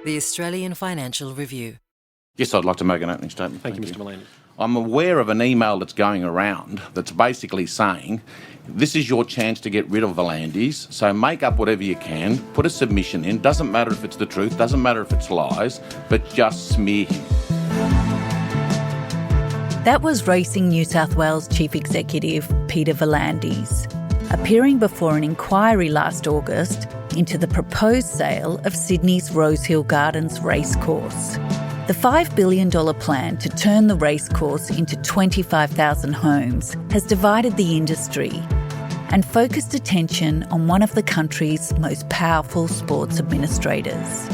The Australian Financial Review. Yes, I'd like to make an opening statement. Thank you, Mr. Malandi. I'm aware of an email that's going around that's basically saying, this is your chance to get rid of Volandis, so make up whatever you can, put a submission in, doesn't matter if it's the truth, doesn't matter if it's lies, but just smear him. That was Racing New South Wales Chief Executive Peter Volandis, appearing before an inquiry last August into the proposed sale of Sydney's Rosehill Gardens racecourse. The $5 billion plan to turn the racecourse into 25,000 homes has divided the industry and focused attention on one of the country's most powerful sports administrators.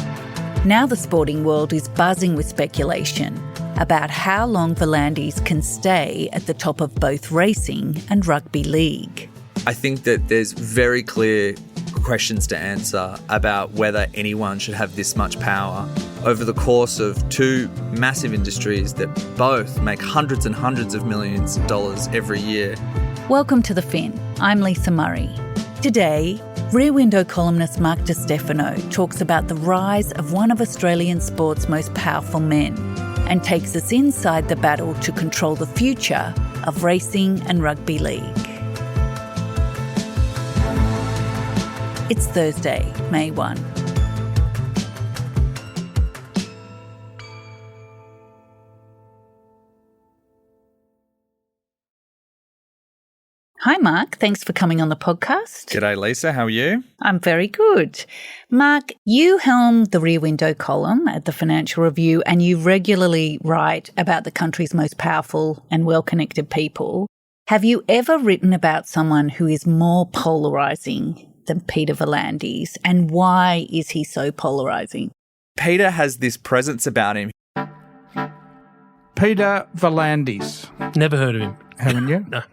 Now the sporting world is buzzing with speculation about how long Volandis can stay at the top of both racing and rugby league. I think that there's very clear questions to answer about whether anyone should have this much power over the course of two massive industries that both make hundreds and hundreds of millions of dollars every year. Welcome to The Fin. I'm Lisa Murray. Today, Rear Window columnist Mark DiStefano talks about the rise of one of Australian sport's most powerful men and takes us inside the battle to control the future of racing and rugby league. It's Thursday, May 1. Hi, Mark. Thanks for coming on the podcast. G'day, Lisa. How are you? I'm very good. Mark, you helm the Rear Window column at the Financial Review and you regularly write about the country's most powerful and well-connected people. Have you ever written about someone who is more polarising than Peter Volandis, and why is he so polarising? Peter has this presence about him. Peter Volandis. Never heard of him. Haven't you? No.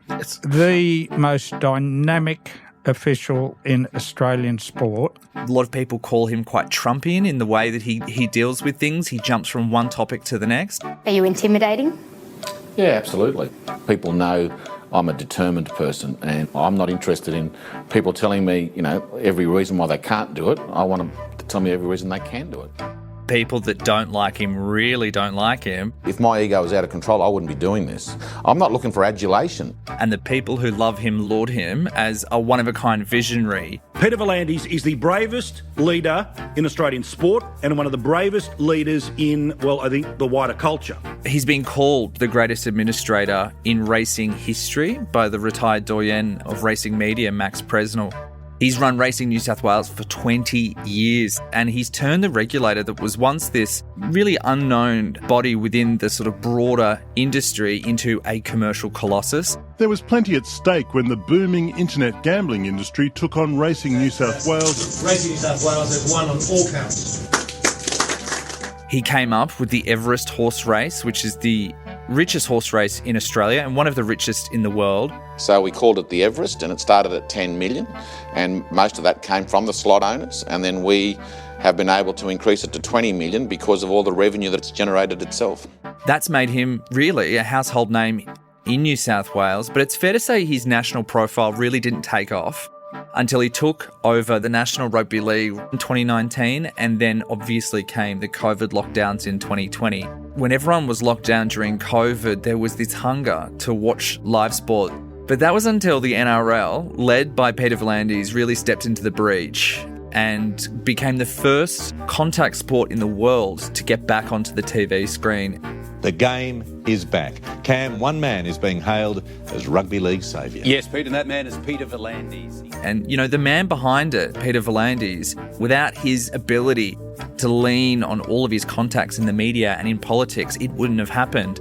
The most dynamic official in Australian sport. A lot of people call him quite Trumpian in the way that he deals with things. He jumps from one topic to the next. Are you intimidating? Yeah, absolutely. People know I'm a determined person and I'm not interested in people telling me, every reason why they can't do it. I want them to tell me every reason they can do it. People that don't like him really don't like him. If my ego was out of control, I wouldn't be doing this. I'm not looking for adulation. And the people who love him laud him as a one-of-a-kind visionary. Peter Volandis is the bravest leader in Australian sport and one of the bravest leaders in, I think, the wider culture. He's been called the greatest administrator in racing history by the retired doyen of racing media, Max Presnell. He's run Racing New South Wales for 20 years and he's turned the regulator that was once this really unknown body within the sort of broader industry into a commercial colossus. There was plenty at stake when the booming internet gambling industry took on Racing New South Wales. Racing New South Wales has won on all counts. He came up with the Everest horse race, which is the richest horse race in Australia and one of the richest in the world. So we called it the Everest and it started at 10 million and most of that came from the slot owners, and then we have been able to increase it to 20 million because of all the revenue that's generated itself. That's made him really a household name in New South Wales, but it's fair to say his national profile really didn't take off until he took over the National Rugby League in 2019 and then obviously came the COVID lockdowns in 2020. When everyone was locked down during COVID, there was this hunger to watch live sport. But that was until the NRL, led by Peter Volandis, really stepped into the breach and became the first contact sport in the world to get back onto the TV screen. The game is back. Cam, one man is being hailed as rugby league saviour. Yes, Peter, and that man is Peter Volandis. And, the man behind it, Peter Volandis, without his ability to lean on all of his contacts in the media and in politics, it wouldn't have happened.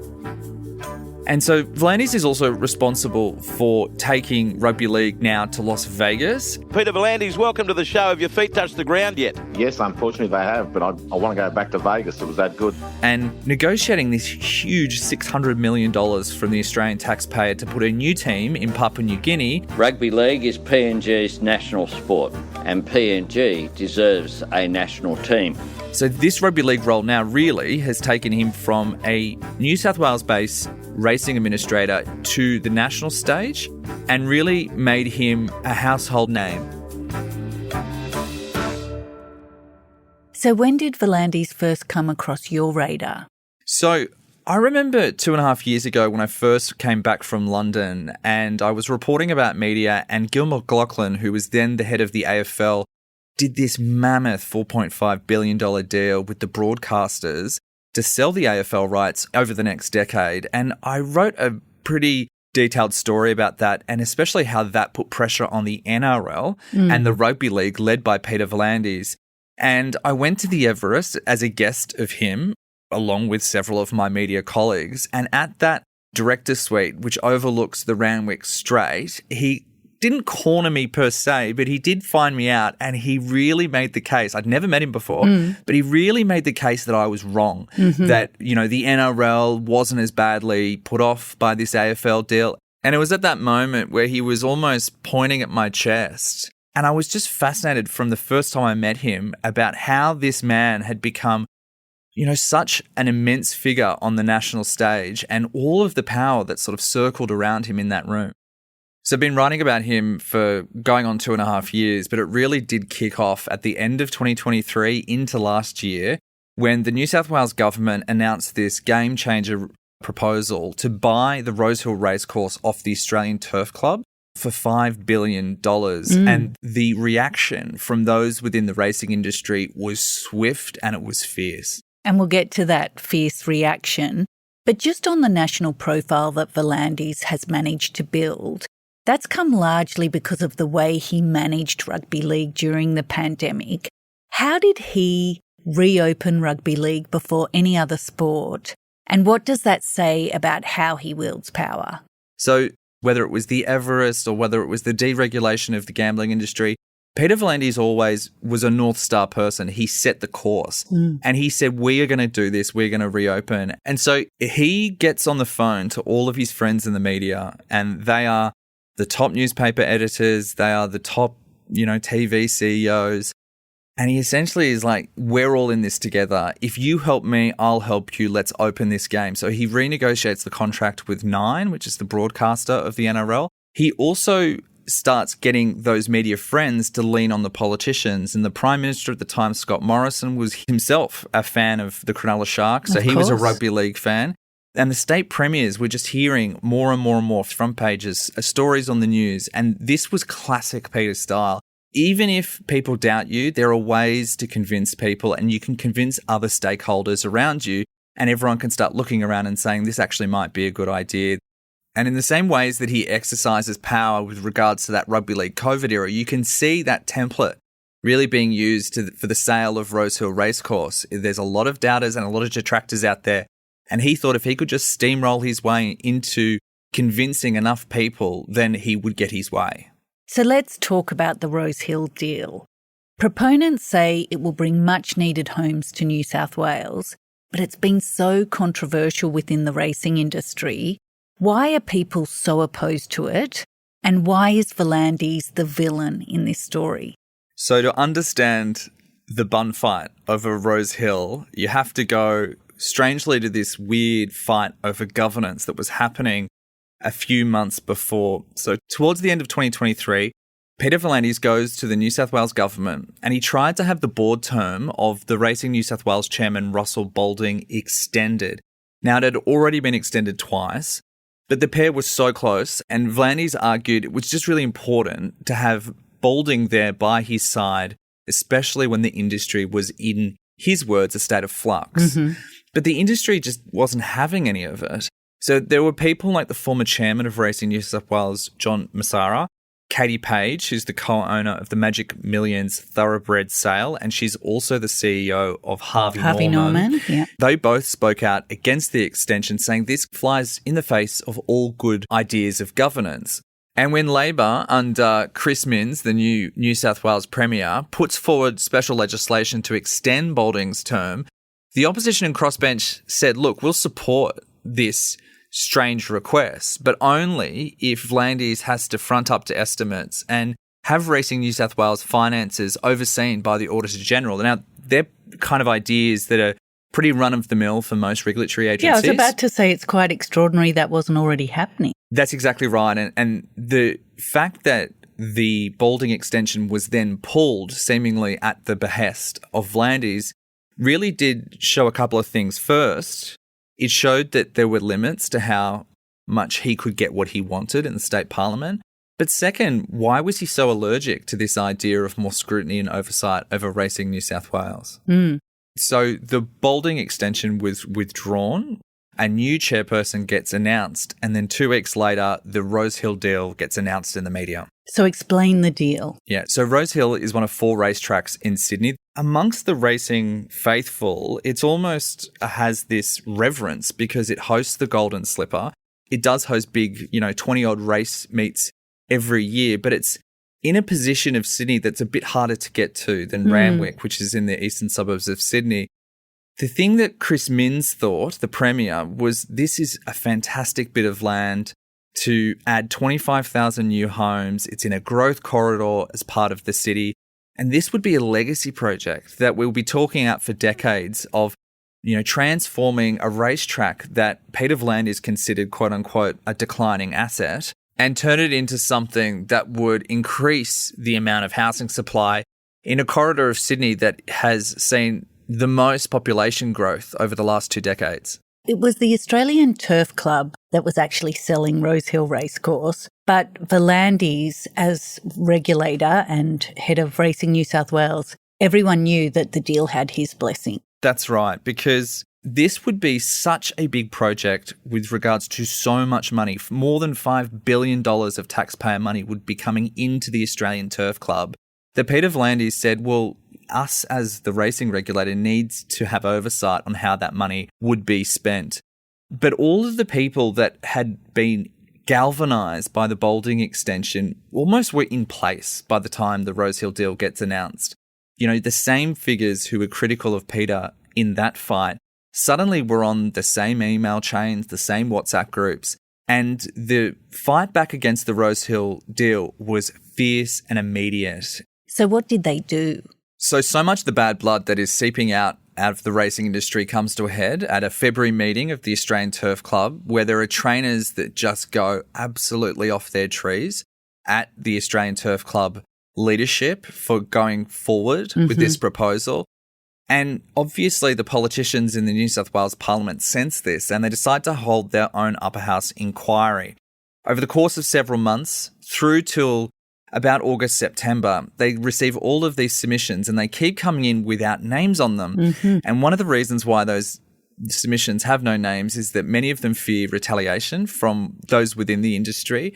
And so Volandis is also responsible for taking rugby league now to Las Vegas. Peter Volandis, welcome to the show. Have your feet touched the ground yet? Yes, unfortunately they have, but I want to go back to Vegas. It was that good. And negotiating this huge $600 million from the Australian taxpayer to put a new team in Papua New Guinea. Rugby league is PNG's national sport, and PNG deserves a national team. So this rugby league role now really has taken him from a New South Wales-based racing administrator to the national stage and really made him a household name. So when did Volandis first come across your radar? So I remember 2.5 years ago when I first came back from London and I was reporting about media, and Gil McLachlan, who was then the head of the AFL, did this mammoth $4.5 billion deal with the broadcasters to sell the AFL rights over the next decade. And I wrote a pretty detailed story about that, and especially how that put pressure on the NRL and the Rugby League led by Peter Volandis. And I went to the Everest as a guest of him, along with several of my media colleagues. And at that director's suite, which overlooks the Randwick Strait, he didn't corner me per se, but he did find me out, and he really made the case. I'd never met him before, but he really made the case that I was wrong, that, you know, the NRL wasn't as badly put off by this AFL deal. And it was at that moment where he was almost pointing at my chest. And I was just fascinated from the first time I met him about how this man had become, you know, such an immense figure on the national stage, and all of the power that sort of circled around him in that room. So I've been writing about him for going on 2.5 years, but it really did kick off at the end of 2023 into last year when the New South Wales government announced this game changer proposal to buy the Rosehill Racecourse off the Australian Turf Club for $5 billion. And the reaction from those within the racing industry was swift and it was fierce. And we'll get to that fierce reaction. But just on the national profile that Volandis has managed to build, that's come largely because of the way he managed rugby league during the pandemic. How did he reopen rugby league before any other sport? And what does that say about how he wields power? So whether it was the Everest or whether it was the deregulation of the gambling industry, Peter Volandis always was a North Star person. He set the course and he said, we are going to do this. We're going to reopen. And so he gets on the phone to all of his friends in the media, and they are the top newspaper editors, they are the top, you know, TV CEOs. And he essentially is like, we're all in this together. If you help me, I'll help you. Let's open this game. So he renegotiates the contract with Nine, which is the broadcaster of the NRL. He also starts getting those media friends to lean on the politicians. And the Prime Minister at the time, Scott Morrison, was himself a fan of the Cronulla Sharks. So he was a rugby league fan. And the state premiers were just hearing more and more and more front pages, stories on the news. And this was classic Peter style. Even if people doubt you, there are ways to convince people, and you can convince other stakeholders around you, and everyone can start looking around and saying this actually might be a good idea. And in the same ways that he exercises power with regards to that rugby league COVID era, you can see that template really being used for the sale of Rosehill Racecourse. There's a lot of doubters and a lot of detractors out there. And he thought if he could just steamroll his way into convincing enough people, then he would get his way. So let's talk about the Rosehill deal. Proponents say it will bring much-needed homes to New South Wales, but it's been so controversial within the racing industry. Why are people so opposed to it? And why is Volandis the villain in this story? So to understand the bun fight over Rosehill, you have to go strangely to this weird fight over governance that was happening a few months before. So towards the end of 2023, Peter Volandis goes to the New South Wales government and he tried to have the board term of the Racing New South Wales chairman Russell Balding extended. Now, it had already been extended twice, but the pair was so close, and Volandis argued it was just really important to have Balding there by his side, especially when the industry was, in his words, a state of flux. But the industry just wasn't having any of it. So there were people like the former chairman of Racing New South Wales, John Massara, Katie Page, who's the co-owner of the Magic Millions Thoroughbred sale, and she's also the CEO of Harvey Norman. Yeah. They both spoke out against the extension, saying this flies in the face of all good ideas of governance. And when Labor, under Chris Minns, the new New South Wales Premier, puts forward special legislation to extend Balding's term, the opposition and crossbench said, look, we'll support this strange request, but only if Volandis has to front up to estimates and have Racing New South Wales finances overseen by the Auditor General. Now, they're kind of ideas that are pretty run-of-the-mill for most regulatory agencies. Yeah, I was about to say it's quite extraordinary that wasn't already happening. That's exactly right. And the fact that the Balding extension was then pulled, seemingly at the behest of V'landys, really did show a couple of things. First, it showed that there were limits to how much he could get what he wanted in the state parliament. But second, why was he so allergic to this idea of more scrutiny and oversight over Racing New South Wales? So the Balding extension was withdrawn, a new chairperson gets announced, and then 2 weeks later, the Rosehill deal gets announced in the media. So explain the deal. Yeah, so Rosehill is one of 4 racetracks in Sydney. Amongst the racing faithful, it's almost has this reverence because it hosts the Golden Slipper. It does host big, 20-odd race meets every year, but it's in a position of Sydney that's a bit harder to get to than Randwick, which is in the eastern suburbs of Sydney. The thing that Chris Minns thought, the Premier, was this is a fantastic bit of land to add 25,000 new homes. It's in a growth corridor as part of the city. And this would be a legacy project that we'll be talking about for decades of, transforming a racetrack that Peter V'landys considered, quote unquote, a declining asset and turn it into something that would increase the amount of housing supply in a corridor of Sydney that has seen the most population growth over the last 2 decades. It was the Australian Turf Club that was actually selling Rosehill Racecourse, but V'landys, as regulator and head of Racing New South Wales, everyone knew that the deal had his blessing. That's right, because this would be such a big project with regards to so much money. More than $5 billion of taxpayer money would be coming into the Australian Turf Club that Peter V'landys said, well, us as the racing regulator needs to have oversight on how that money would be spent. But all of the people that had been galvanised by the Balding extension almost were in place by the time the Rosehill deal gets announced. The same figures who were critical of Peter in that fight suddenly were on the same email chains, the same WhatsApp groups, and the fight back against the Rosehill deal was fierce and immediate. So what did they do? So much the bad blood that is seeping out of the racing industry comes to a head at a February meeting of the Australian Turf Club, where there are trainers that just go absolutely off their trees at the Australian Turf Club leadership for going forward with this proposal. And obviously the politicians in the New South Wales Parliament sense this, and they decide to hold their own upper house inquiry. Over the course of several months, through till about August, September, they receive all of these submissions and they keep coming in without names on them. And one of the reasons why those submissions have no names is that many of them fear retaliation from those within the industry.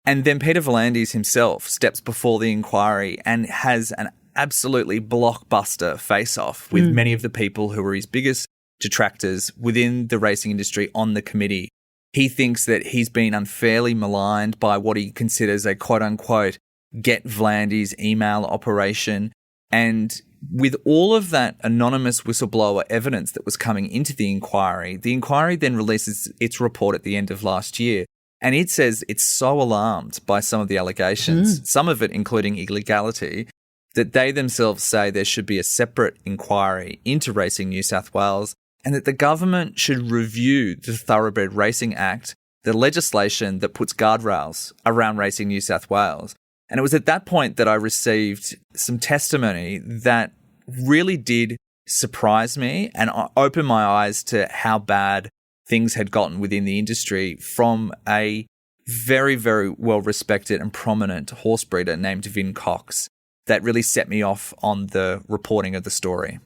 And then Peter V'landys himself steps before the inquiry and has an absolutely blockbuster face-off with many of the people who are his biggest detractors within the racing industry on the committee. He thinks that he's been unfairly maligned by what he considers a quote-unquote Get V'landys email operation. And with all of that anonymous whistleblower evidence that was coming into the inquiry then releases its report at the end of last year. And it says it's so alarmed by some of the allegations, some of it including illegality, that they themselves say there should be a separate inquiry into Racing New South Wales and that the government should review the Thoroughbred Racing Act, the legislation that puts guardrails around Racing New South Wales. And it was at that point that I received some testimony that really did surprise me and open my eyes to how bad things had gotten within the industry from a very, very well-respected and prominent horse breeder named Vin Cox. That really set me off on the reporting of the story.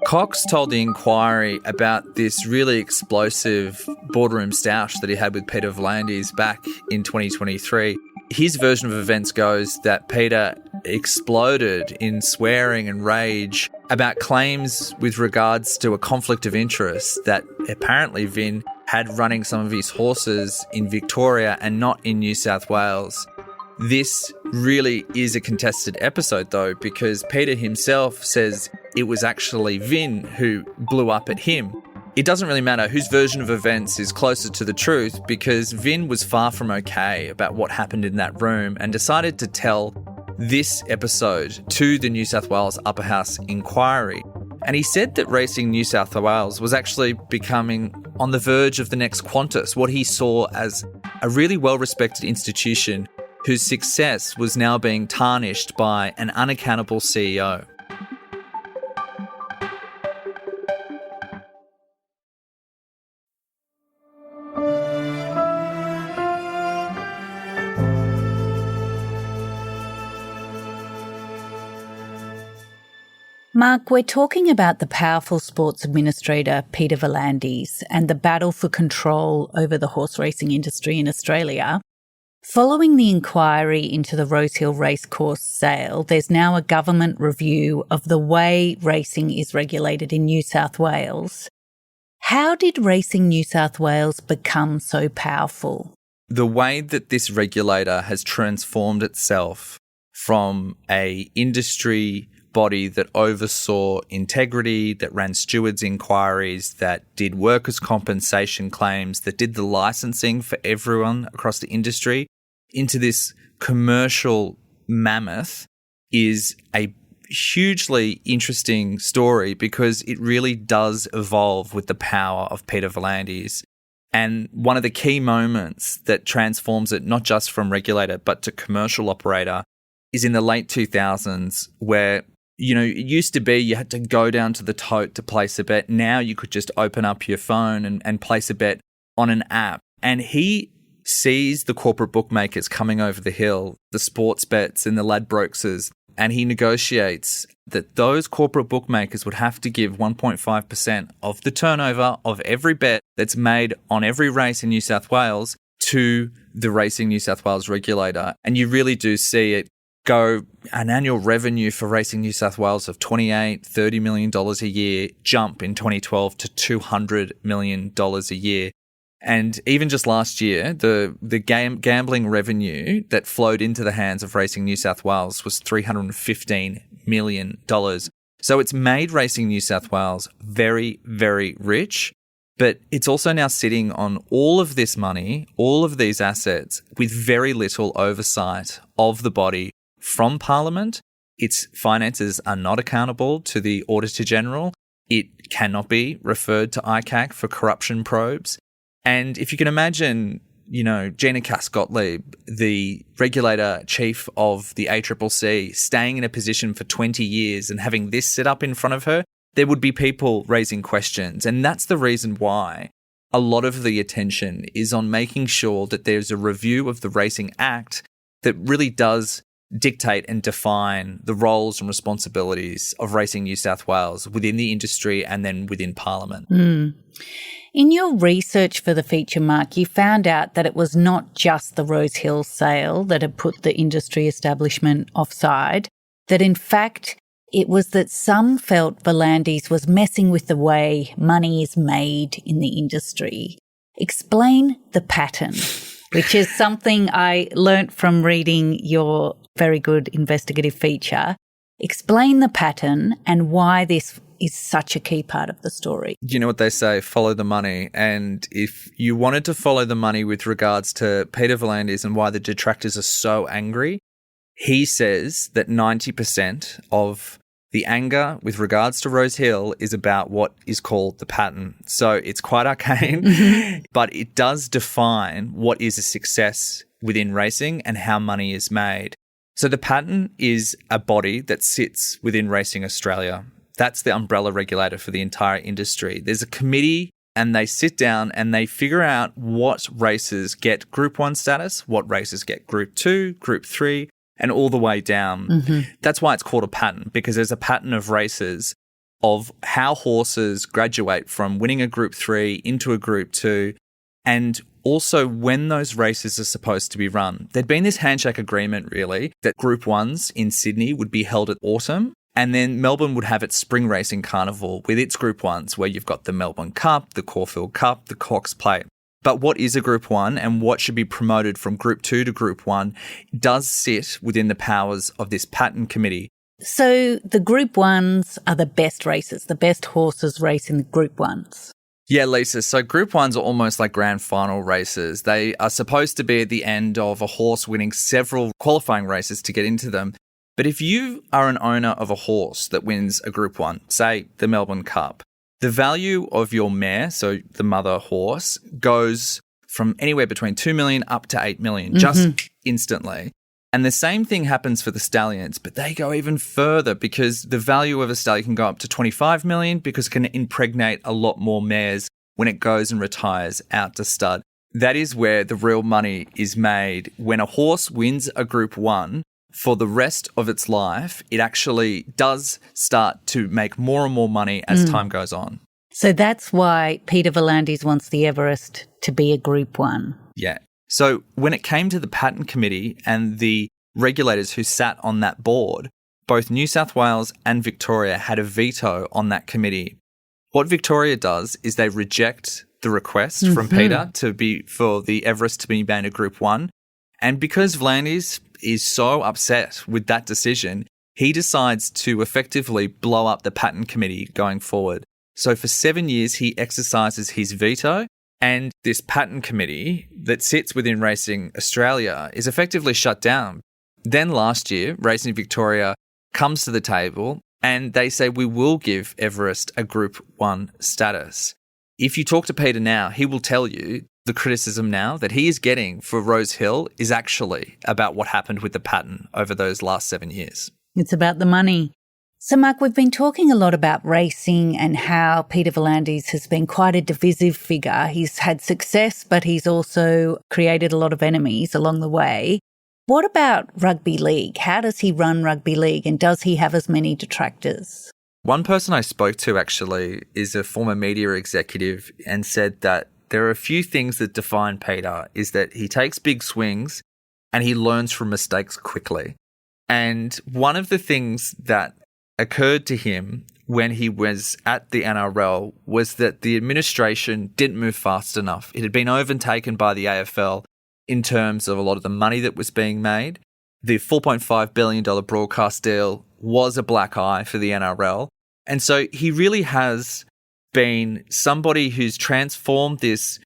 Cox told the inquiry about this really explosive boardroom stoush that he had with Peter V'landys back in 2023. His version of events goes that Peter exploded in swearing and rage about claims with regards to a conflict of interest that apparently Vin had running some of his horses in Victoria and not in New South Wales. This really is a contested episode, though, because Peter himself says it was actually Vin who blew up at him. It doesn't really matter whose version of events is closer to the truth because Vin was far from okay about what happened in that room and decided to tell this episode to the New South Wales Upper House inquiry. And he said that Racing New South Wales was actually becoming on the verge of the next Qantas, what he saw as a really well-respected institution whose success was now being tarnished by an unaccountable CEO. Mark, we're talking about the powerful sports administrator Peter V'landys and the battle for control over the horse racing industry in Australia. Following the inquiry into the Rosehill Racecourse sale, there's now a government review of the way racing is regulated in New South Wales. How did Racing New South Wales become so powerful? The way that this regulator has transformed itself from an industry body that oversaw integrity, that ran stewards' inquiries, that did workers' compensation claims, that did the licensing for everyone across the industry, into this commercial mammoth is a hugely interesting story because it really does evolve with the power of Peter V'landys. And one of the key moments that transforms it not just from regulator but to commercial operator is in the late 2000s where it used to be you had to go down to the tote to place a bet. Now you could just open up your phone and place a bet on an app. And he sees the corporate bookmakers coming over the hill, the sports bets and the Ladbrokes, and he negotiates that those corporate bookmakers would have to give 1.5% of the turnover of every bet that's made on every race in New South Wales to the Racing New South Wales regulator. And you really do see it go an annual revenue for Racing New South Wales of $28-30 million a year jump in 2012 to $200 million a year. And even just last year, the gambling revenue that flowed into the hands of Racing New South Wales was $315 million. So it's made Racing New South Wales very, very rich, but it's also now sitting on all of this money, all of these assets with very little oversight of the body from Parliament. Its finances are not accountable to the Auditor General. It cannot be referred to ICAC for corruption probes. And if you can imagine, Gina Cass-Gottlieb, the regulator chief of the ACCC, staying in a position for 20 years and having this set up in front of her, there would be people raising questions. And that's the reason why a lot of the attention is on making sure that there's a review of the Racing Act that really does dictate and define the roles and responsibilities of Racing New South Wales within the industry and then within Parliament. In your research for the feature, Mark, you found out that it was not just the Rosehill sale that had put the industry establishment offside, that in fact it was that some felt V'landys was messing with the way money is made in the industry. Explain the pattern, which is something I learnt from reading your very good investigative feature. Explain the pattern and why this is such a key part of the story. You know what they say, follow the money. And if you wanted to follow the money with regards to Peter V'landys and why the detractors are so angry, he says that 90% of the anger with regards to Rosehill is about what is called the pattern. So it's quite arcane, but it does define what is a success within racing and how money is made. So the pattern is a body that sits within Racing Australia. That's the umbrella regulator for the entire industry. There's a committee and they sit down and they figure out what races get Group 1 status, what races get Group 2, Group 3, and all the way down. That's why it's called a pattern, because there's a pattern of races of how horses graduate from winning a Group 3 into a Group 2 and also when those races are supposed to be run. There'd been this handshake agreement, really, that Group 1s in Sydney would be held at autumn, and then Melbourne would have its spring racing carnival with its Group 1s, where you've got the Melbourne Cup, the Caulfield Cup, the Cox Plate. But what is a Group 1 and what should be promoted from Group 2 to Group 1 does sit within the powers of this pattern committee. So the Group 1s are the best races, the best horses race in the Group 1s. Yeah, Lisa. So Group 1s are almost like grand final races. They are supposed to be at the end of a horse winning several qualifying races to get into them. But if you are an owner of a horse that wins a Group 1, say the Melbourne Cup, the value of your mare, so the mother horse, goes from anywhere between 2 million up to 8 million, just instantly. And the same thing happens for the stallions, but they go even further because the value of a stallion can go up to 25 million because it can impregnate a lot more mares when it goes and retires out to stud. That is where the real money is made. When a horse wins a Group 1, for the rest of its life, it actually does start to make more and more money as time goes on. So that's why Peter V'landys wants the Everest to be a Group 1. Yeah. So when it came to the patent committee and the regulators who sat on that board, both New South Wales and Victoria had a veto on that committee. What Victoria does is they reject the request from Peter for the Everest to be made a Group 1. And because V'landys is so upset with that decision, he decides to effectively blow up the patent committee going forward. So for 7 years, he exercises his veto, and this patent committee that sits within Racing Australia is effectively shut down. Then last year, Racing Victoria comes to the table and they say, we will give Everest a Group 1 status. If you talk to Peter now, he will tell you the criticism now that he is getting for Rose Hill is actually about what happened with the patent over those last 7 years. It's about the money. So, Mark, we've been talking a lot about racing and how Peter V'landys has been quite a divisive figure. He's had success, but he's also created a lot of enemies along the way. What about rugby league? How does he run rugby league, and does he have as many detractors? One person I spoke to actually is a former media executive and said that there are a few things that define Peter, is that he takes big swings and he learns from mistakes quickly. And one of the things that occurred to him when he was at the NRL was that the administration didn't move fast enough. It had been overtaken by the AFL in terms of a lot of the money that was being made. The $4.5 billion broadcast deal was a black eye for the NRL. And so he really has been somebody who's transformed this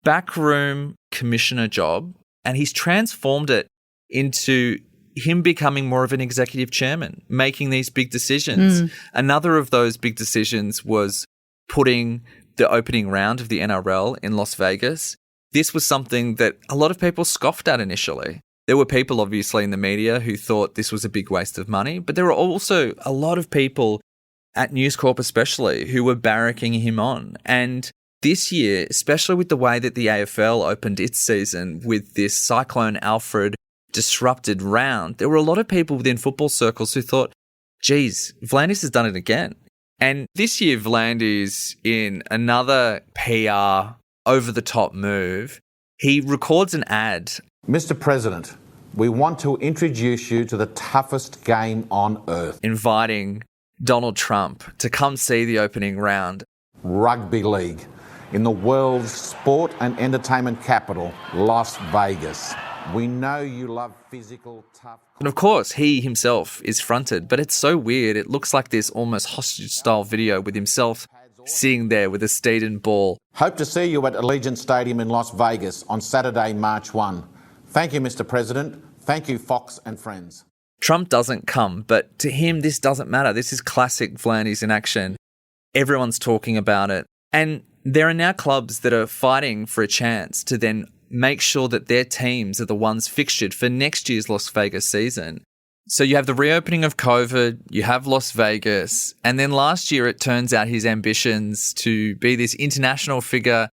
backroom commissioner job, and he's transformed it into him becoming more of an executive chairman, making these big decisions. Another of those big decisions was putting the opening round of the NRL in Las Vegas. This was something that a lot of people scoffed at initially. There were people, obviously, in the media who thought this was a big waste of money, but there were also a lot of people at News Corp especially, who were barracking him on. And this year, especially with the way that the AFL opened its season with this Cyclone Alfred disrupted round, there were a lot of people within football circles who thought, geez, V'landys has done it again. And this year, V'landys, in another PR over-the-top move, he records an ad. Mr. President, we want to introduce you to the toughest game on earth. Inviting Donald Trump to come see the opening round. Rugby league in the world's sport and entertainment capital, Las Vegas. We know you love physical, tough... And of course, he himself is fronted, but it's so weird. It looks like this almost hostage-style video with himself sitting there with a steed and ball. Hope to see you at Allegiant Stadium in Las Vegas on Saturday, March 1. Thank you, Mr. President. Thank you, Fox and friends. Trump doesn't come, but to him, this doesn't matter. This is classic V'landys in action. Everyone's talking about it. And there are now clubs that are fighting for a chance to then make sure that their teams are the ones fixtured for next year's Las Vegas season. So you have the reopening of COVID, you have Las Vegas, and then last year it turns out his ambitions to be this international figure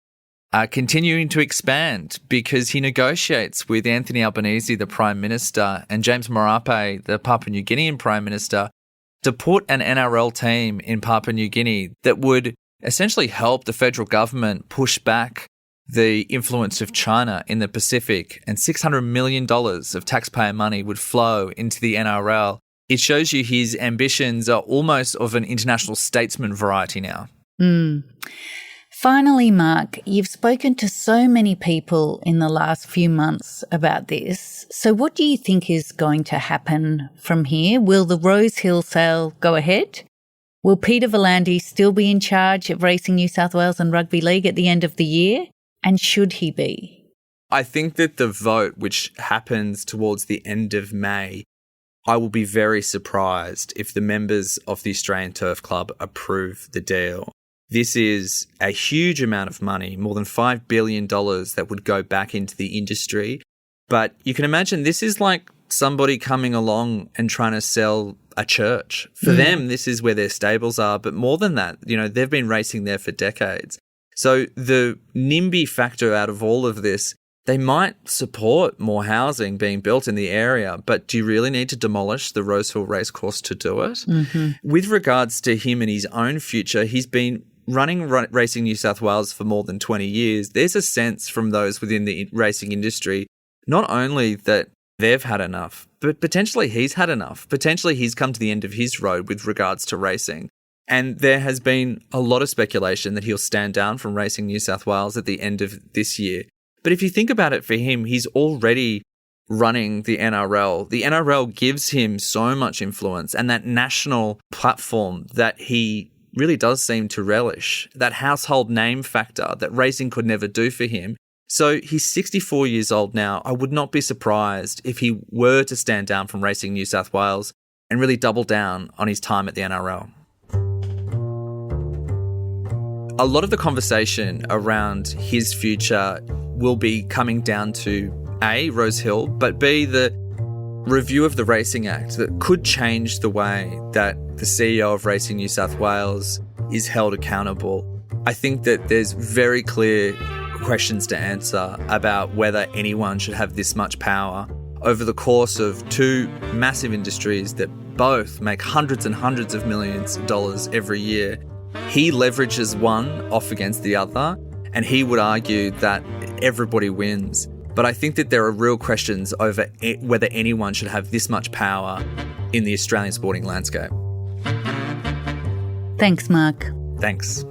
are continuing to expand because he negotiates with Anthony Albanese, the Prime Minister, and James Marape, the Papua New Guinean Prime Minister, to put an NRL team in Papua New Guinea that would essentially help the federal government push back the influence of China in the Pacific, and $600 million of taxpayer money would flow into the NRL. It shows you his ambitions are almost of an international statesman variety now. Finally, Mark, you've spoken to so many people in the last few months about this. So what do you think is going to happen from here? Will the Rose Hill sale go ahead? Will Peter V'landys still be in charge of Racing New South Wales and Rugby League at the end of the year? And should he be? I think that the vote, which happens towards the end of May, I will be very surprised if the members of the Australian Turf Club approve the deal. This is a huge amount of money, more than $5 billion that would go back into the industry. But you can imagine this is like somebody coming along and trying to sell a church. For them, this is where their stables are. But more than that, they've been racing there for decades. So the NIMBY factor out of all of this, they might support more housing being built in the area, but do you really need to demolish the Rosehill Racecourse to do it? With regards to him and his own future, he's been running Racing New South Wales for more than 20 years. There's a sense from those within the racing industry, not only that they've had enough, but potentially he's had enough. Potentially he's come to the end of his road with regards to racing. And there has been a lot of speculation that he'll stand down from Racing New South Wales at the end of this year. But if you think about it for him, he's already running the NRL. The NRL gives him so much influence and that national platform that he really does seem to relish, that household name factor that racing could never do for him. So he's 64 years old now. I would not be surprised if he were to stand down from Racing New South Wales and really double down on his time at the NRL. A lot of the conversation around his future will be coming down to A, Rosehill, but B, the review of the Racing Act that could change the way that the CEO of Racing New South Wales is held accountable. I think that there's very clear questions to answer about whether anyone should have this much power over the course of two massive industries that both make hundreds and hundreds of millions of dollars every year. He leverages one off against the other, and he would argue that everybody wins. But I think that there are real questions over whether anyone should have this much power in the Australian sporting landscape. Thanks, Mark. Thanks.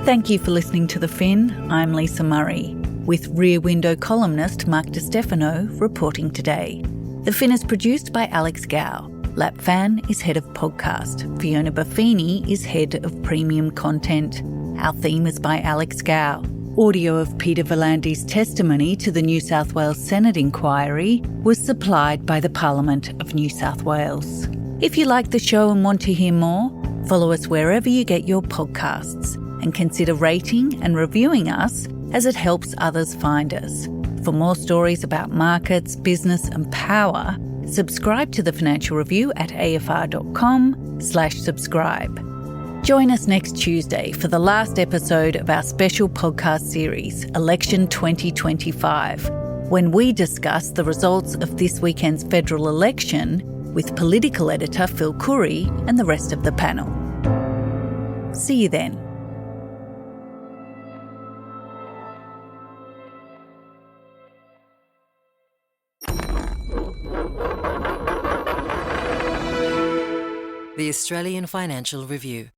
Thank you for listening to The Fin. I'm Lisa Murray, with Rear Window columnist Mark DiStefano reporting today. The Fin is produced by Alex Gow. Lap Fan is head of podcast. Fiona Buffini is head of premium content. Our theme is by Alex Gow. Audio of Peter Volandi's testimony to the New South Wales Senate inquiry was supplied by the Parliament of New South Wales. If you like the show and want to hear more, follow us wherever you get your podcasts and consider rating and reviewing us as it helps others find us. For more stories about markets, business and power, subscribe to The Financial Review at afr.com/subscribe. Join us next Tuesday for the last episode of our special podcast series, Election 2025, when we discuss the results of this weekend's federal election with political editor Phil Curry and the rest of the panel. See you then. The Australian Financial Review.